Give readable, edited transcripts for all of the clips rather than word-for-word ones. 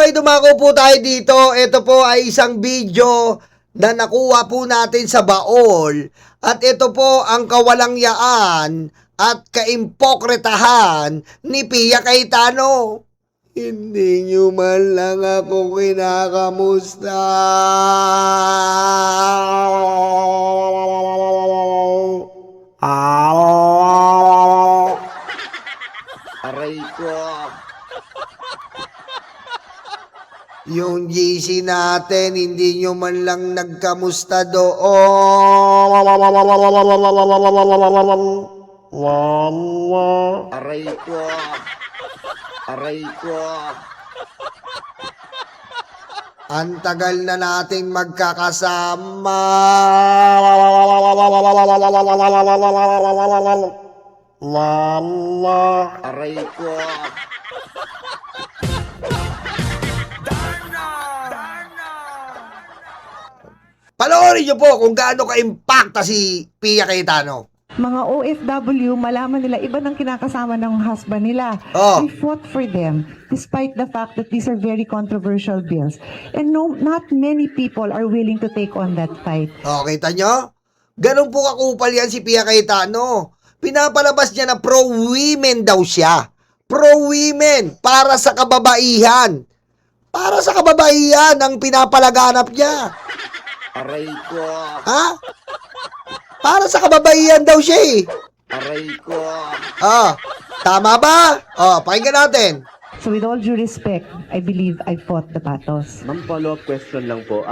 Okay, dumako po tayo dito. Ito po ay isang video na nakuha po natin sa baol. At ito po ang kawalangyaan at kaimpokretahan ni Pia Cayetano. Hindi nyo man lang ako kinakamusta. Aray ko. Yung GC natin, hindi nyo man lang nagkamusta doon. Aray ko. Aray ko. Ang tagal na nating magkakasama. Aray ko. Panoorin nyo po kung gaano ka-impacta si Pia Cayetano. Mga OFW, malaman nila iba ng kinakasama ng husband nila. Oh. We fought for them despite the fact that these are very controversial bills. And no, not many people are willing to take on that fight. O, kita nyo? Ganun po kakupal yan si Pia Cayetano. Pinapalabas niya na pro-women daw siya. Pro-women, para sa kababaihan. Para sa kababaihan ang pinapalaganap niya. Aray ko. Ha? Para sa kababaihan daw siya eh. Aray ko. Tama ba? Pakinggan natin. So with all due respect, I believe I fought the battles. Ma'am, follow-up question lang po.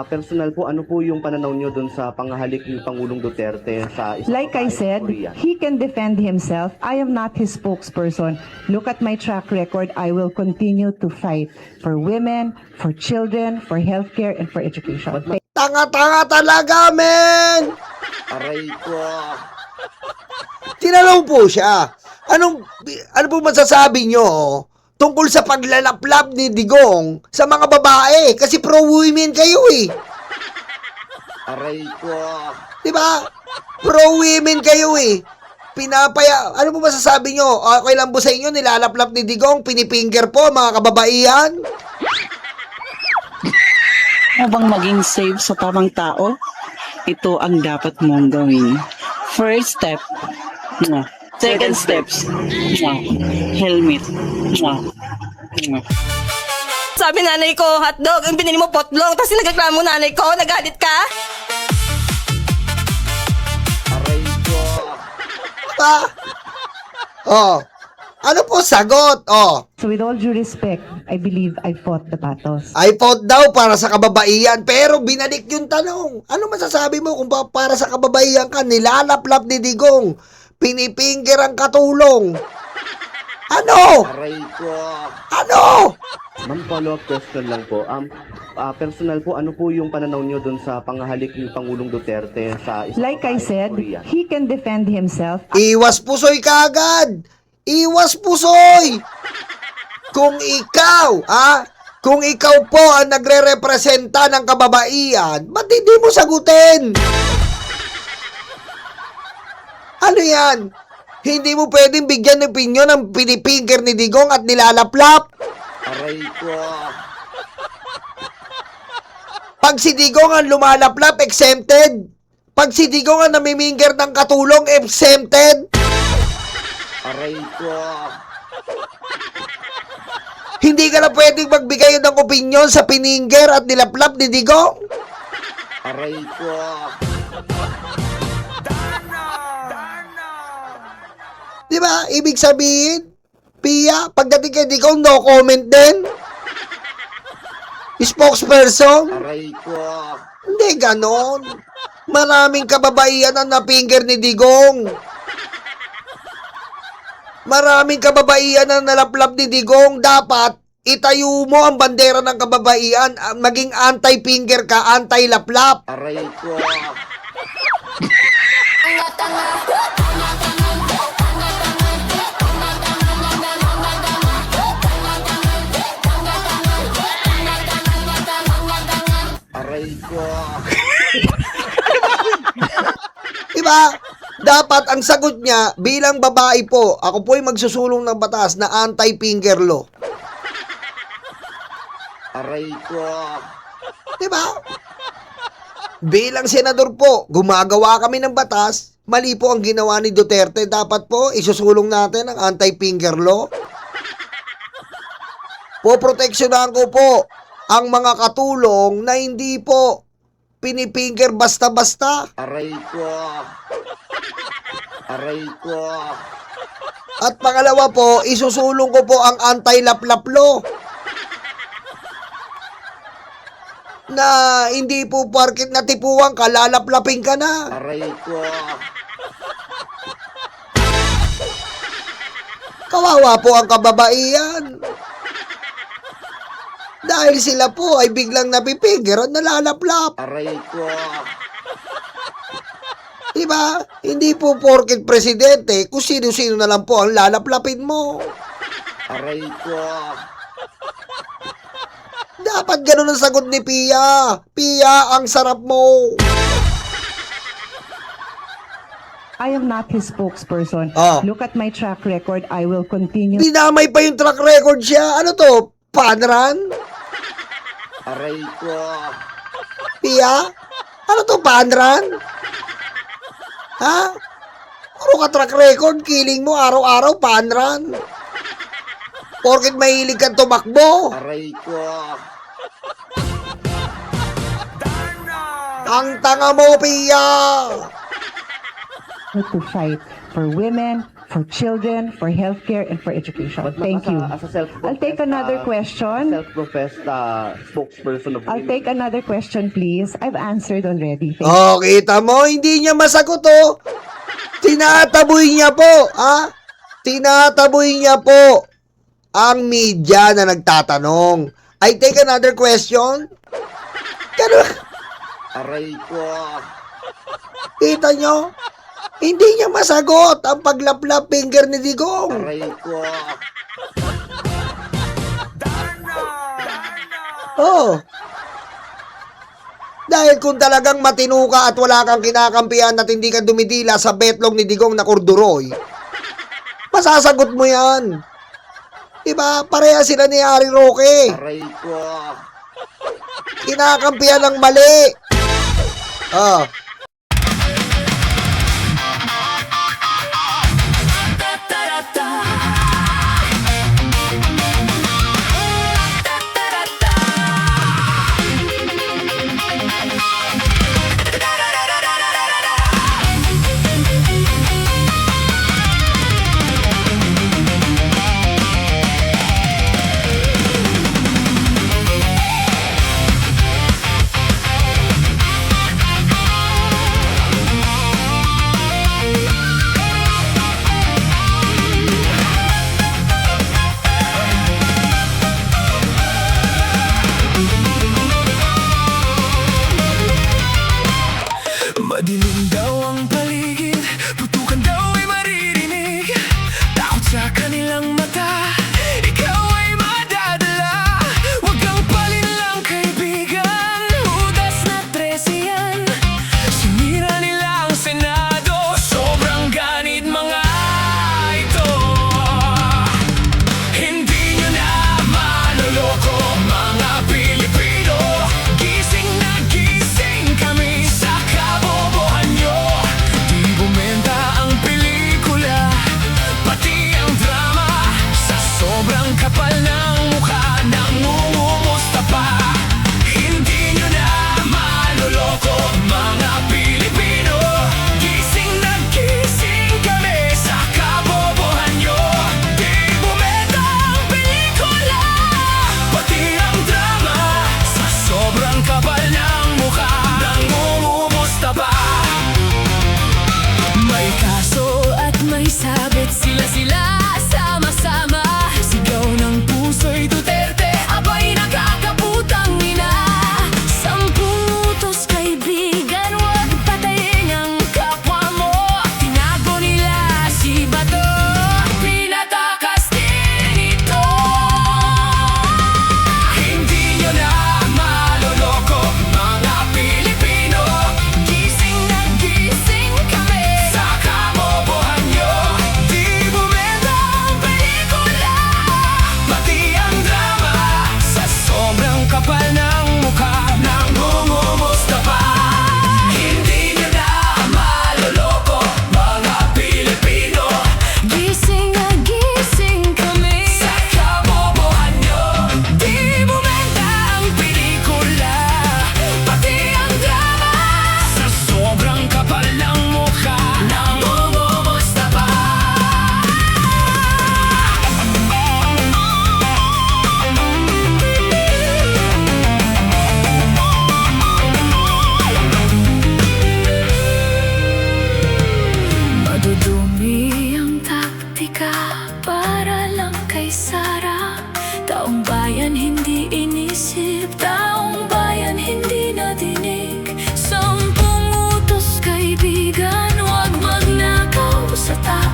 Personal po, ano po yung pananaw nyo dun sa panghalik ni Pangulong Duterte sa isang Like I babae said, Korean? he can defend himself. I am not his spokesperson. Look at my track record. I will continue to fight for women, for children, for healthcare, and for education. Tanga-tanga talaga, men! Aray ko. Tinanong po siya. Ano po masasabi nyo tungkol sa paglalaplap ni Digong sa mga babae? Kasi pro-women kayo eh. Aray ko. Diba? Pro-women kayo eh. Ano po masasabi nyo? Okay lang po sa inyo, nilalaplap ni Digong, pinipinger po mga kababaihan? Habang maging safe sa tamang tao, ito ang dapat mong gawin. First step, second steps, helmet. Sabi nanay ko, hotdog, ang binili mo potlong, tapos nagreklamo nanay ko, nagalit ka? Aray ko. Diba? Ano po sagot? So with all due respect, I believe I fought the battles. I fought daw para sa kababaihan, pero binalik yung tanong. Ano masasabi mo kung para sa kababaihan ka, nilalaplap ni Digong, pinipinger ang katulong? Ano? Aray ko. Ano? Ma'am, follow-up question lang po. Personal po, ano po yung pananaw nyo dun sa panghalik ni Pangulong Duterte sa isang Like I babae said, Korean? he can defend himself. Iwas pusoy kagad. Iwas pusoy. Kung ikaw po ang nagre-representa ng kababaihan, ba't hindi mo sagutin? Ano yan? Hindi mo pwedeng bigyan ng opinyon ng pinipinger ni Digong at nilalaplap? Aray ko. Pag si Digong ang lumalaplap, exempted. Pag si Digong ang namiminger ng katulong, exempted. Aray ko. Hindi ka na pwedeng magbigay ng opinyon sa pininger at nilaplap ni Digong. Aray ko. Diba? Ibig sabihin, Pia, pagdating kay Digong, no comment din. Spokesperson? Aray ko. Hindi ganon. Maraming kababaihan ang napinger ni Digong. Maraming kababaihan ang nalaplap ni Digong. Dapat itayo mo ang bandera ng kababaihan. Maging anti-finger ka, anti-laplap. Aray ko. Aray ko. Diba? Dapat ang sagot niya bilang babae po, ako po ay magsusulong ng batas na anti-finger law. Aray ko. Di ba? Bilang senador po, gumagawa kami ng batas. Mali po ang ginawa ni Duterte. Dapat po, isusulong natin ang anti-finger law. Poproteksyonan ko po ang mga katulong na hindi po pinifinger basta-basta. Aray ko. Aray ko. At pangalawa po, isusulong ko po ang anti-laplap law. Na hindi po porket natipuan ka, lalaplapin ka na. Aray ko. Kawawa po ang kababaihan. Dahil sila po ay biglang napipinger at nalalaplap. Aray ko. Diba? Hindi po porket presidente, kung sino-sino na lang po ang lalaplapin mo. Aray ko. Dapat ganun ang sagot ni Pia. Pia, ang sarap mo. I am not his spokesperson. Oh. Look at my track record. I will continue. Dinamay pa yung track record siya. Ano to? Panran? Aray ko. Pia? Ano to, panran? Ha? Puro ka track record, killing mo araw-araw, panran. Porket mahilig kang tumakbo. Aray ko. Ang tanga mo, Pia. to fight for women, for children, for healthcare, and for education. But Thank you. As a self-professed, I'll take another question. Self-professed spokesperson of I'll women. take another question, please. I've answered already. Thank Oh, kita mo, hindi niya masagot, oh. Tinataboy niya po, ha? Tinataboy niya po ang media na nagtatanong. I take another question. Ganun. Aray ko. Kita nyo? Hindi niya masagot ang paglaplap finger ni Digong. Aray ko. Oh. Dahil kung talagang matino ka at wala kang kinakampihan at hindi ka dumitila sa betlog ni Digong na korduroy, masasagot mo yan. Diba? Pareha sila ni Harry Roque. Aray ko. Kinakampihan ng mali. Oh.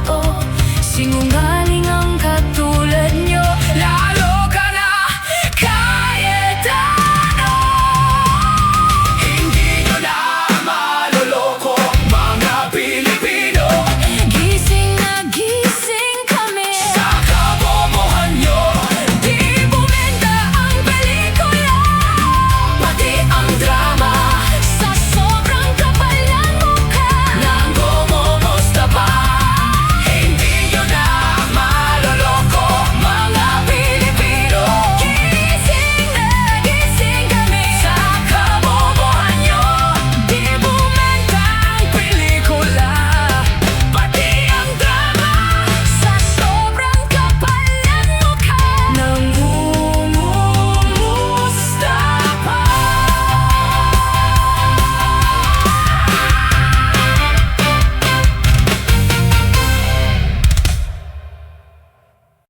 tao, singungaling